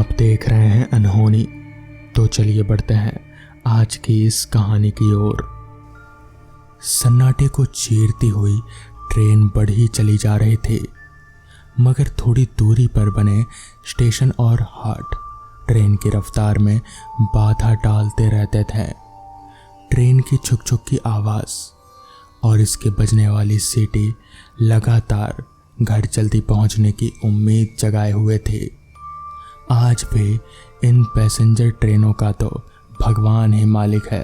आप देख रहे हैं अनहोनी। तो चलिए बढ़ते हैं आज की इस कहानी की ओर। सन्नाटे को चीरती हुई ट्रेन बढ़ी चली जा रही थी, मगर थोड़ी दूरी पर बने स्टेशन और हाट ट्रेन की रफ्तार में बाधा डालते रहते थे। ट्रेन की छुक छुक की आवाज़ और इसके बजने वाली सीटी लगातार घर जल्दी पहुंचने की उम्मीद जगाए हुए थे। आज भी इन पैसेंजर ट्रेनों का तो भगवान ही मालिक है।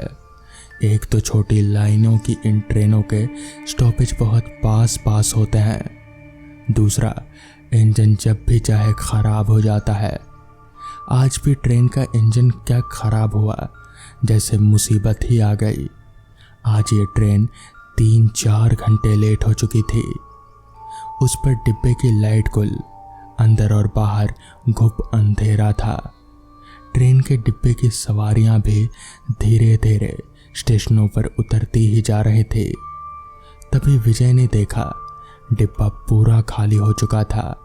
एक तो छोटी लाइनों की इन ट्रेनों के स्टॉपेज बहुत पास पास होते हैं, दूसरा इंजन जब भी चाहे ख़राब हो जाता है। आज भी ट्रेन का इंजन क्या ख़राब हुआ, जैसे मुसीबत ही आ गई। आज ये ट्रेन 3-4 घंटे लेट हो चुकी थी। उस पर डिब्बे की लाइट गुल, अंदर और बाहर घुप अंधेरा था। ट्रेन के डिब्बे की सवारियां भी धीरे धीरे स्टेशनों पर उतरती ही जा रहे थे। तभी विजय ने देखा डिब्बा पूरा खाली हो चुका था।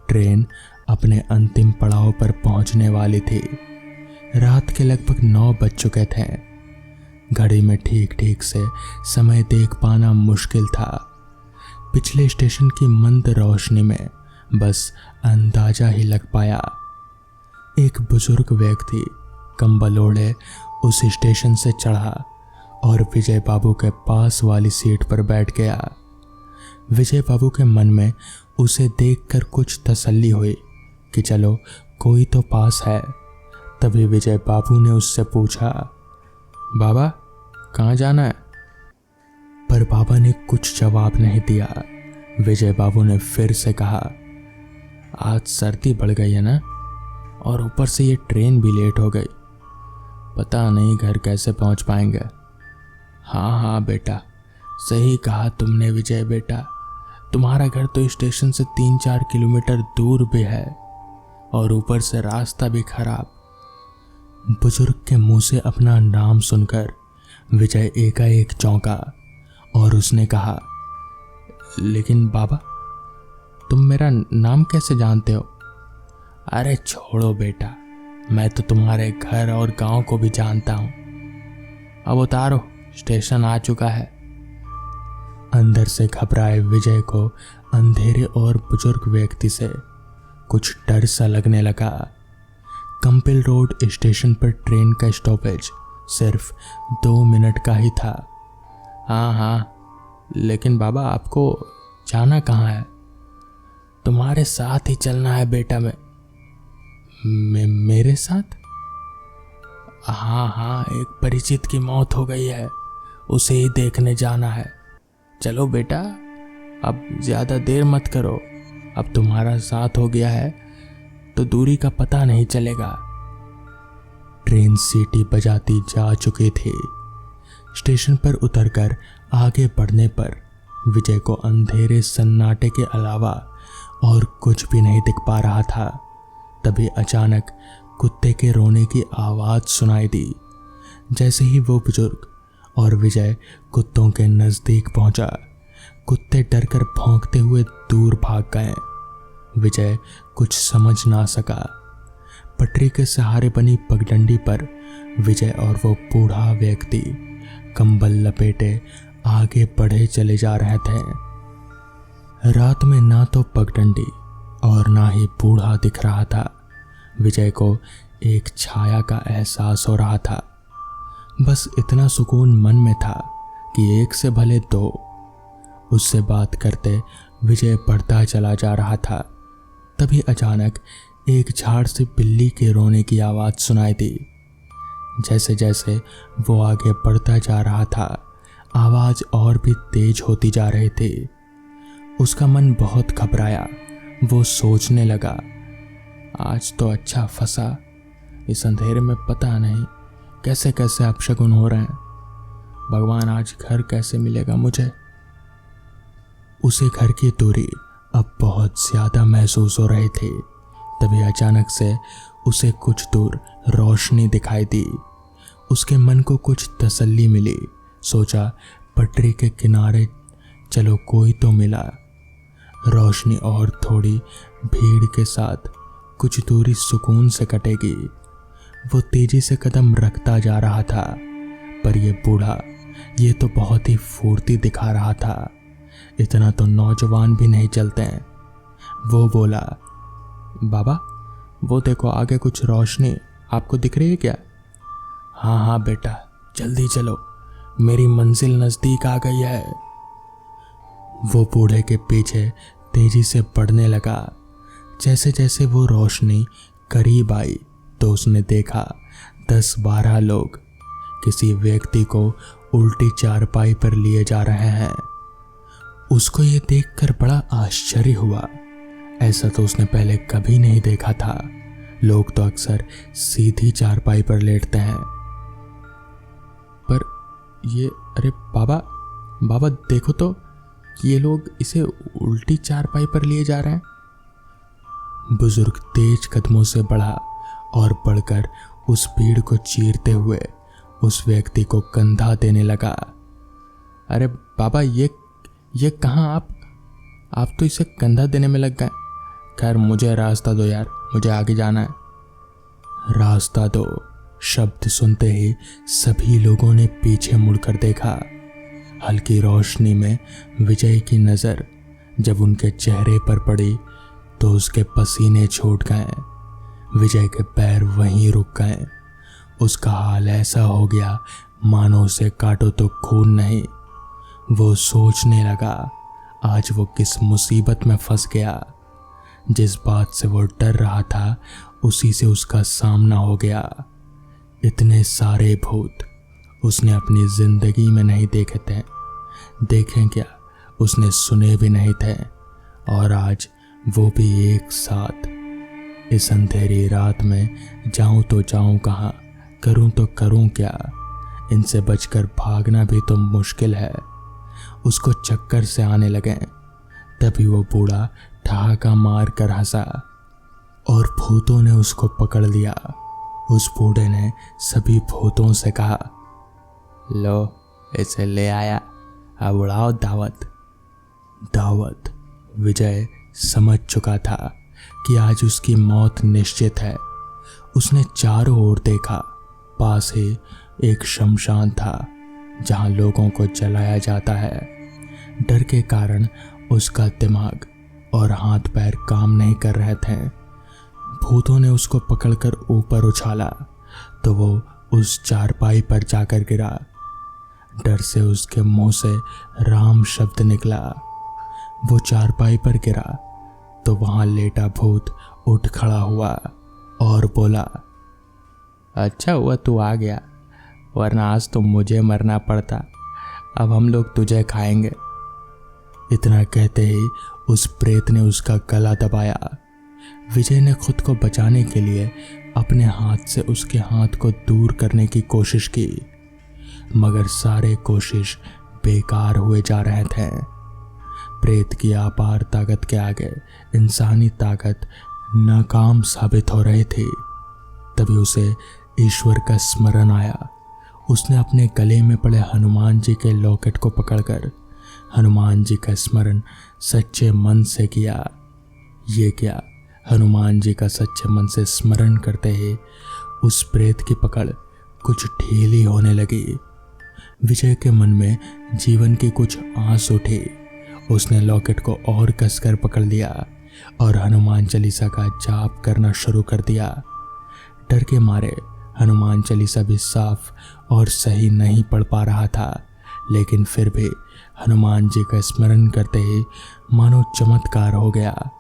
ट्रेन अपने अंतिम पड़ाव पर पहुंचने वाली थी। रात के लगभग 9 बज चुके थे। घड़ी में ठीक ठीक से समय देख पाना मुश्किल था। पिछले स्टेशन की मंद रोशनी में बस अंदाजा ही लग पाया। एक बुजुर्ग व्यक्ति कंबल ओढ़े उस स्टेशन से चढ़ा और विजय बाबू के पास वाली सीट पर बैठ गया। विजय बाबू के मन में उसे देखकर कुछ तसल्ली हुई कि चलो कोई तो पास है। तभी विजय बाबू ने उससे पूछा, बाबा कहाँ जाना है? पर बाबा ने कुछ जवाब नहीं दिया। विजय बाबू ने फिर से कहा, आज सर्दी बढ़ गई है ना, और ऊपर से ये ट्रेन भी लेट हो गई। पता नहीं घर कैसे पहुंच पाएंगे। हाँ बेटा, सही कहा तुमने विजय बेटा। तुम्हारा घर तो स्टेशन से 3-4 किलोमीटर दूर भी है और ऊपर से रास्ता भी खराब। बुजुर्ग के मुंह से अपना नाम सुनकर विजय एकाएक चौंका और उसने कहा, लेकिन बाबा तुम मेरा नाम कैसे जानते हो? अरे छोड़ो बेटा, मैं तो तुम्हारे घर और गांव को भी जानता हूं। अब उतारो, स्टेशन आ चुका है। अंदर से घबराए विजय को अंधेरे और बुजुर्ग व्यक्ति से कुछ डर सा लगने लगा। कंपिल रोड स्टेशन पर ट्रेन का स्टॉपेज सिर्फ 2 मिनट का ही था। हाँ, लेकिन बाबा आपको जाना कहाँ है? तुम्हारे साथ ही चलना है बेटा। मेरे साथ? हाँ, एक परिचित की मौत हो गई है, उसे ही देखने जाना है। चलो बेटा, अब ज़्यादा देर मत करो। अब तुम्हारा साथ हो गया है तो दूरी का पता नहीं चलेगा। ट्रेन सीटी बजाती जा चुकी थी। स्टेशन पर उतरकर आगे बढ़ने पर विजय को अंधेरे सन्नाटे के अलावा और कुछ भी नहीं दिख पा रहा था। तभी अचानक कुत्ते के रोने की आवाज़ सुनाई दी। जैसे ही वो बुजुर्ग और विजय कुत्तों के नज़दीक पहुंचा, कुत्ते डरकर भौंकते हुए दूर भाग गए। विजय कुछ समझ ना सका। पटरी के सहारे बनी पगडंडी पर विजय और वो बूढ़ा व्यक्ति कंबल लपेटे आगे बढ़े चले जा रहे थे। रात में ना तो पगडंडी और ना ही बूढ़ा दिख रहा था। विजय को एक छाया का एहसास हो रहा था। बस इतना सुकून मन में था कि एक से भले 2। उससे बात करते विजय बढ़ता चला जा रहा था। तभी अचानक एक झाड़ से बिल्ली के रोने की आवाज़ सुनाई दी। जैसे जैसे वो आगे बढ़ता जा रहा था, आवाज़ और भी तेज होती जा रही थी। उसका मन बहुत घबराया। वो सोचने लगा, आज तो अच्छा फंसा। इस अंधेरे में पता नहीं कैसे कैसे अपशगुन हो रहे हैं। भगवान, आज घर कैसे मिलेगा मुझे? उसे घर की दूरी अब बहुत ज़्यादा महसूस हो रही थी। तभी अचानक से उसे कुछ दूर रोशनी दिखाई दी। उसके मन को कुछ तसल्ली मिली। सोचा, पटरी के किनारे चलो कोई तो मिला। रोशनी और थोड़ी भीड़ के साथ कुछ दूरी सुकून से कटेगी। वो तेजी से कदम रखता जा रहा था, पर ये बूढ़ा ये तो बहुत ही फुर्ती दिखा रहा था। इतना तो नौजवान भी नहीं चलते हैं। वो बोला, बाबा वो देखो आगे कुछ रोशनी आपको दिख रही है क्या? हाँ हाँ बेटा, जल्दी चलो, मेरी मंजिल नजदीक आ गई है। वो बूढ़े के पीछे तेजी से बढ़ने लगा। जैसे जैसे वो रोशनी करीब आई तो उसने देखा 10-12 लोग किसी व्यक्ति को उल्टी चारपाई पर लिए जा रहे हैं। उसको ये देखकर बड़ा आश्चर्य हुआ। ऐसा तो उसने पहले कभी नहीं देखा था। लोग तो अक्सर सीधी चारपाई पर लेटते हैं। पर ये, अरे बाबा देखो तो, ये लोग इसे उल्टी चारपाई पर लिए जा रहे हैं। बुजुर्ग तेज कदमों से बढ़ा और बढ़कर उस भीड़ को चीरते हुए उस व्यक्ति को कंधा देने लगा। अरे बाबा ये कहाँ आप तो इसे कंधा देने में लग गए। खैर मुझे रास्ता दो यार, मुझे आगे जाना है। रास्ता दो शब्द सुनते ही सभी लोगों ने पीछे मुड़कर देखा। हल्की रोशनी में विजय की नज़र जब उनके चेहरे पर पड़ी तो उसके पसीने छूट गए। विजय के पैर वहीं रुक गए। उसका हाल ऐसा हो गया मानो उसे काटो तो खून नहीं। वो सोचने लगा आज वो किस मुसीबत में फंस गया। जिस बात से वो डर रहा था उसी से उसका सामना हो गया। इतने सारे भूत उसने अपनी जिंदगी में नहीं देखे थे। देखें क्या, उसने सुने भी नहीं थे। और आज वो भी एक साथ। इस अंधेरी रात में जाऊं तो जाऊं कहाँ, करूं तो करूं क्या। इनसे बचकर भागना भी तो मुश्किल है। उसको चक्कर से आने लगे। तभी वो बूढ़ा ठहाका मार कर हंसा और भूतों ने उसको पकड़ लिया। उस बूढ़े ने सभी भूतों से कहा, लो इसे ले आया, अब उड़ाओ दावत। विजय समझ चुका था कि आज उसकी मौत निश्चित है। उसने चारों ओर देखा। पास ही एक शमशान था जहां लोगों को जलाया जाता है। डर के कारण उसका दिमाग और हाथ पैर काम नहीं कर रहे थे। भूतों ने उसको पकड़कर ऊपर उछाला तो वो उस चारपाई पर जाकर गिरा। डर से उसके मुंह से राम शब्द निकला। वो चारपाई पर गिरा तो वहां लेटा भूत उठ खड़ा हुआ और बोला, अच्छा हुआ तू आ गया, वरना आज तो मुझे मरना पड़ता। अब हम लोग तुझे खाएंगे। इतना कहते ही उस प्रेत ने उसका गला दबाया। विजय ने खुद को बचाने के लिए अपने हाथ से उसके हाथ को दूर करने की कोशिश की, मगर सारे कोशिश बेकार हुए जा रहे थे। प्रेत की अपार ताकत के आगे इंसानी ताकत नाकाम साबित हो रही थी। तभी उसे ईश्वर का स्मरण आया। उसने अपने गले में पड़े हनुमान जी के लॉकेट को पकड़कर हनुमान जी का स्मरण सच्चे मन से किया। ये क्या, हनुमान जी का सच्चे मन से स्मरण करते ही उस प्रेत की पकड़ कुछ ढीली होने लगी। विजय के मन में जीवन की कुछ आस उठी। उसने लॉकेट को और कसकर पकड़ लिया और हनुमान चालीसा का जाप करना शुरू कर दिया। डर के मारे हनुमान चालीसा भी साफ और सही नहीं पढ़ पा रहा था, लेकिन फिर भी हनुमान जी का स्मरण करते ही मानो चमत्कार हो गया।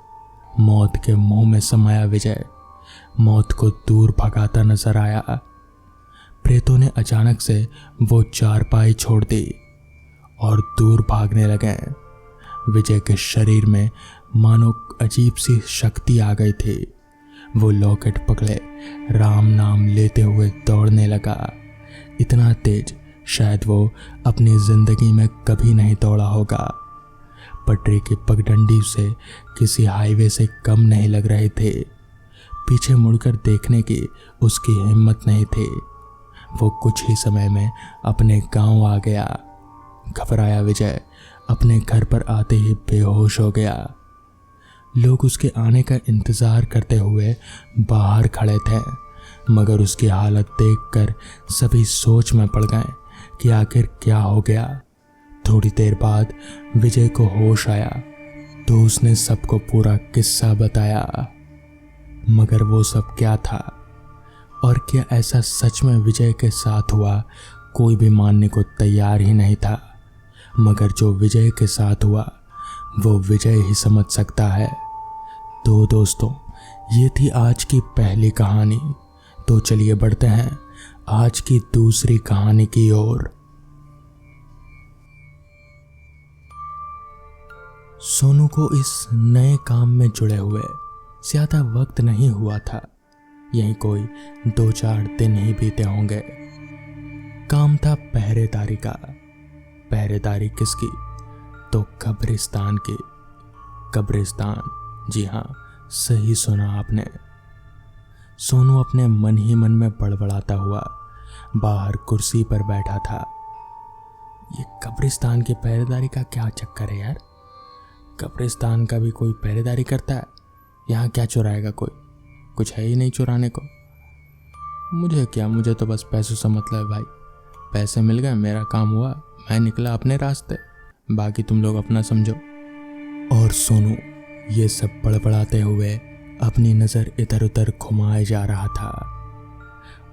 मौत के मुंह में समाया विजय मौत को दूर भगाता नजर आया। प्रेतों ने अचानक से वो चारपाई छोड़ दी और दूर भागने लगे। विजय के शरीर में मानो अजीब सी शक्ति आ गई थी। वो लॉकेट पकड़े राम नाम लेते हुए दौड़ने लगा। इतना तेज शायद वो अपनी जिंदगी में कभी नहीं दौड़ा होगा। पटरी की पगडंडी से किसी हाईवे से कम नहीं लग रहे थे। पीछे मुड़कर देखने की उसकी हिम्मत नहीं थी। वो कुछ ही समय में अपने गांव आ गया। घबराया विजय अपने घर पर आते ही बेहोश हो गया। लोग उसके आने का इंतज़ार करते हुए बाहर खड़े थे, मगर उसकी हालत देखकर सभी सोच में पड़ गए कि आखिर क्या हो गया। थोड़ी देर बाद विजय को होश आया तो उसने सबको पूरा किस्सा बताया। मगर वो सब क्या था और क्या ऐसा सच में विजय के साथ हुआ, कोई भी मानने को तैयार ही नहीं था। मगर जो विजय के साथ हुआ वो विजय ही समझ सकता है। तो दोस्तों, ये थी आज की पहली कहानी। तो चलिए बढ़ते हैं आज की दूसरी कहानी की ओर। सोनू को इस नए काम में जुड़े हुए ज्यादा वक्त नहीं हुआ था। यही कोई 2-4 दिन ही बीते होंगे। काम था पहरेदारी का। पहरेदारी किसकी? तो कब्रिस्तान की। कब्रिस्तान, जी हाँ, सही सुना आपने। सोनू अपने मन ही मन में बड़बड़ाता हुआ बाहर कुर्सी पर बैठा था। ये कब्रिस्तान की पहरेदारी का क्या चक्कर है यार? कब्रिस्तान का भी कोई पहरेदारी करता है? यहाँ क्या चुराएगा कोई? कुछ है ही नहीं चुराने को। मुझे क्या, मुझे तो बस पैसों से मतलब है भाई। पैसे मिल गए, मेरा काम हुआ, मैं निकला अपने रास्ते, बाकी तुम लोग अपना समझो। और सोनू ये सब बड़बड़ाते हुए अपनी नज़र इधर उधर घुमाए जा रहा था।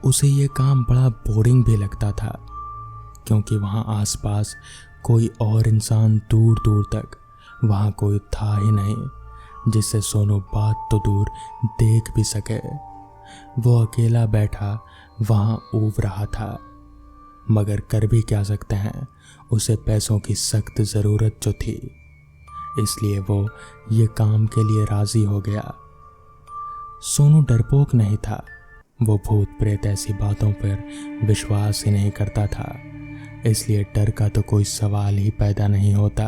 उसे ये काम बड़ा बोरिंग भी लगता था, क्योंकि वहाँ आसपास कोई और इंसान दूर दूर तक वहाँ कोई था ही नहीं जिससे सोनू बात तो दूर देख भी सके। वो अकेला बैठा वहाँ ऊब रहा था, मगर कर भी क्या सकते हैं, उसे पैसों की सख्त ज़रूरत जो थी, इसलिए वो ये काम के लिए राज़ी हो गया। सोनू डरपोक नहीं था। वो भूत प्रेत ऐसी बातों पर विश्वास ही नहीं करता था, इसलिए डर का तो कोई सवाल ही पैदा नहीं होता।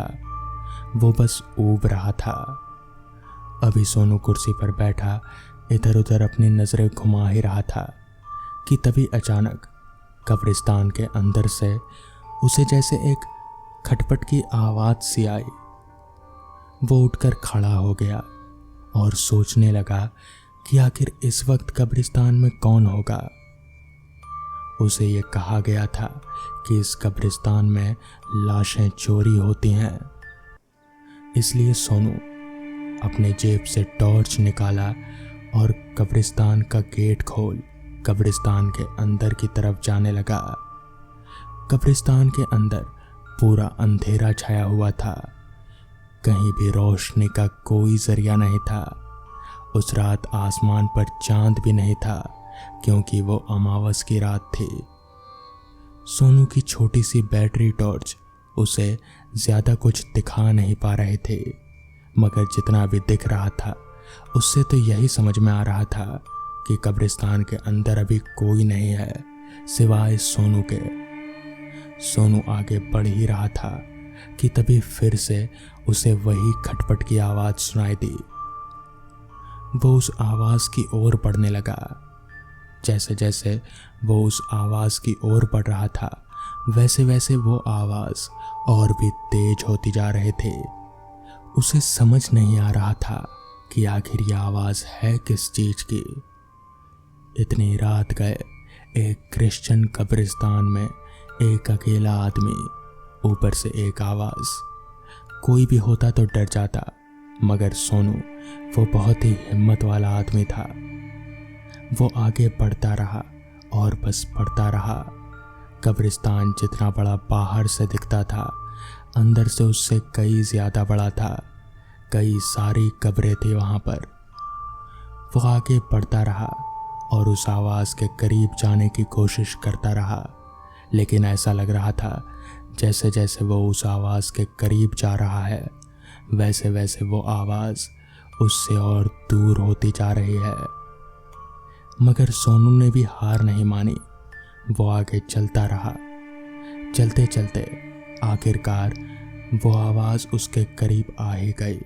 वो बस ऊब रहा था। अभी सोनू कुर्सी पर बैठा इधर उधर अपनी नज़रें घुमा ही रहा था कि तभी अचानक कब्रिस्तान के अंदर से उसे जैसे एक खटपट की आवाज़ सी आई। वो उठकर खड़ा हो गया और सोचने लगा कि आखिर इस वक्त कब्रिस्तान में कौन होगा। उसे ये कहा गया था कि इस कब्रिस्तान में लाशें चोरी होती हैं, इसलिए सोनू अपने जेब से टॉर्च निकाला और कब्रिस्तान का गेट खोल कब्रिस्तान के अंदर की तरफ जाने लगा। कब्रिस्तान के अंदर पूरा अंधेरा छाया हुआ था। कहीं भी रोशनी का कोई जरिया नहीं था। उस रात आसमान पर चांद भी नहीं था, क्योंकि वो अमावस की रात थी। सोनू की छोटी सी बैटरी टॉर्च उसे ज्यादा कुछ दिखा नहीं पा रहे थे, मगर जितना भी दिख रहा था उससे तो यही समझ में आ रहा था कि कब्रिस्तान के अंदर अभी कोई नहीं है सिवाय सोनू के। सोनू आगे बढ़ ही रहा था कि तभी फिर से उसे वही खटपट की आवाज सुनाई दी। वो उस आवाज की ओर बढ़ने लगा। जैसे जैसे वो उस आवाज की ओर बढ़ रहा था, वैसे वैसे वो आवाज और भी तेज होती जा रहे थे। उसे समझ नहीं आ रहा था कि आखिर यह आवाज है किस चीज की। इतनी रात गए एक क्रिश्चियन कब्रिस्तान में एक अकेला आदमी, ऊपर से एक आवाज। कोई भी होता तो डर जाता, मगर सोनू वो बहुत ही हिम्मत वाला आदमी था। वो आगे बढ़ता रहा और बस बढ़ता रहा। कब्रिस्तान जितना बड़ा बाहर से दिखता था, अंदर से उससे कई ज़्यादा बड़ा था। कई सारी कब्रें थी वहाँ पर। वो आगे बढ़ता रहा और उस आवाज़ के करीब जाने की कोशिश करता रहा, लेकिन ऐसा लग रहा था जैसे जैसे वो उस आवाज़ के करीब जा रहा है, वैसे वैसे वो आवाज़ उससे और दूर होती जा रही है। मगर सोनू ने भी हार नहीं मानी। वो आगे चलता रहा। चलते चलते आखिरकार वो आवाज़ उसके करीब आ ही गई,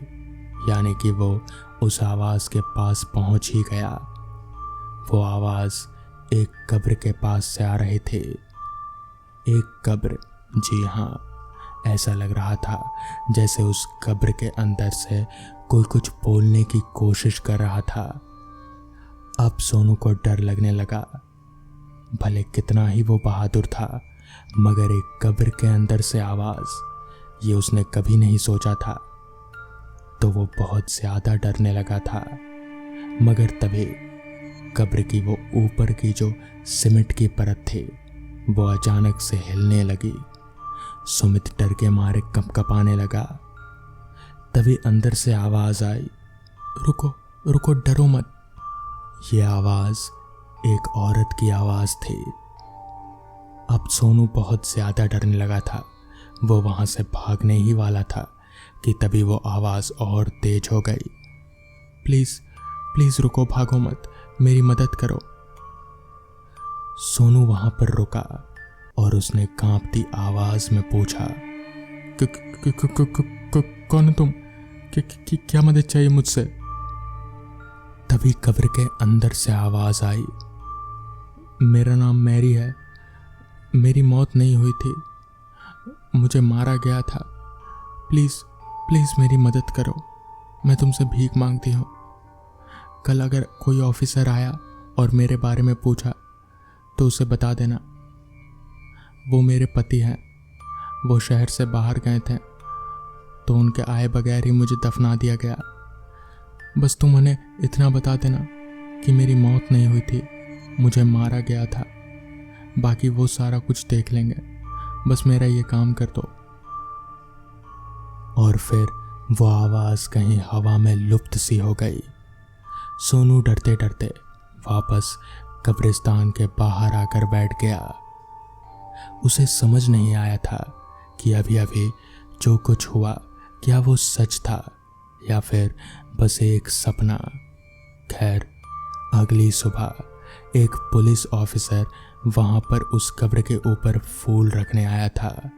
यानी कि वो उस आवाज़ के पास पहुंच ही गया। वो आवाज़ एक कब्र के पास से आ रही थी। एक कब्र, जी हाँ, ऐसा लग रहा था जैसे उस कब्र के अंदर से कोई कुछ बोलने की कोशिश कर रहा था। अब सोनू को डर लगने लगा। भले कितना ही वो बहादुर था, मगर एक कब्र के अंदर से आवाज, ये उसने कभी नहीं सोचा था। तो वो बहुत ज्यादा डरने लगा था। मगर तभी कब्र की वो ऊपर की जो सीमेंट की परत थी वो अचानक से हिलने लगी। सुमित डर के मारे कंपकपाने लगा। तभी अंदर से आवाज आई, रुको रुको, डरो मत। ये आवाज एक औरत की आवाज थी। अब सोनू बहुत ज्यादा डरने लगा था। वो वहां से भागने ही वाला था कि तभी वो आवाज और तेज हो गई। प्लीज प्लीज रुको, भागो मत, मेरी मदद करो। सोनू वहां पर रुका और उसने कांपती आवाज में पूछा, कौन हो तुम? क्या मदद चाहिए मुझसे? तभी कब्र के अंदर से आवाज आई, मेरा नाम मैरी है, मेरी मौत नहीं हुई थी, मुझे मारा गया था। प्लीज प्लीज मेरी मदद करो, मैं तुमसे भीख मांगती हूँ। कल अगर कोई ऑफिसर आया और मेरे बारे में पूछा तो उसे बता देना। वो मेरे पति हैं, वो शहर से बाहर गए थे तो उनके आए बगैर ही मुझे दफना दिया गया। बस तुम उन्हें इतना बता देना कि मेरी मौत नहीं हुई थी, मुझे मारा गया था। बाकी वो सारा कुछ देख लेंगे, बस मेरा ये काम कर दो। और फिर वो आवाज कहीं हवा में लुप्त सी हो गई। सोनू डरते डरते वापस कब्रिस्तान के बाहर आकर बैठ गया। उसे समझ नहीं आया था कि अभी अभी जो कुछ हुआ क्या वो सच था या फिर बस एक सपना। खैर, अगली सुबह एक पुलिस ऑफिसर वहां पर उस कब्र के ऊपर फूल रखने आया था।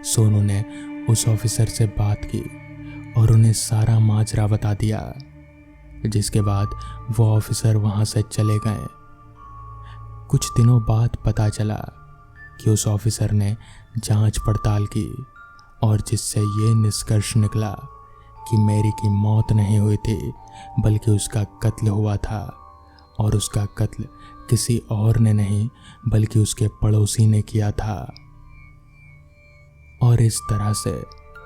सोनू ने उस ऑफिसर से बात की और उन्हें सारा माजरा बता दिया, जिसके बाद वो ऑफिसर वहां से चले गए। कुछ दिनों बाद पता चला कि उस ऑफिसर ने जांच पड़ताल की और जिससे ये निष्कर्ष निकला कि मैरी की मौत नहीं हुई थी बल्कि उसका कत्ल हुआ था। और उसका कत्ल किसी और ने नहीं बल्कि उसके पड़ोसी ने किया था। और इस तरह से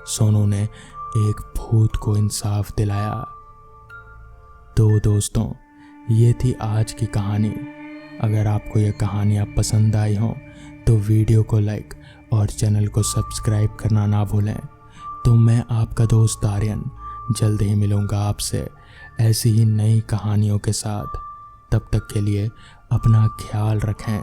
सोनू ने एक भूत को इंसाफ दिलाया। तो दोस्तों, ये थी आज की कहानी। अगर आपको ये कहानियाँ पसंद आई हों तो वीडियो को लाइक और चैनल को सब्सक्राइब करना ना भूलें। तो मैं आपका दोस्त आर्यन जल्द ही मिलूँगा आपसे ऐसी ही नई कहानियों के साथ। तब तक के लिए अपना ख्याल रखें।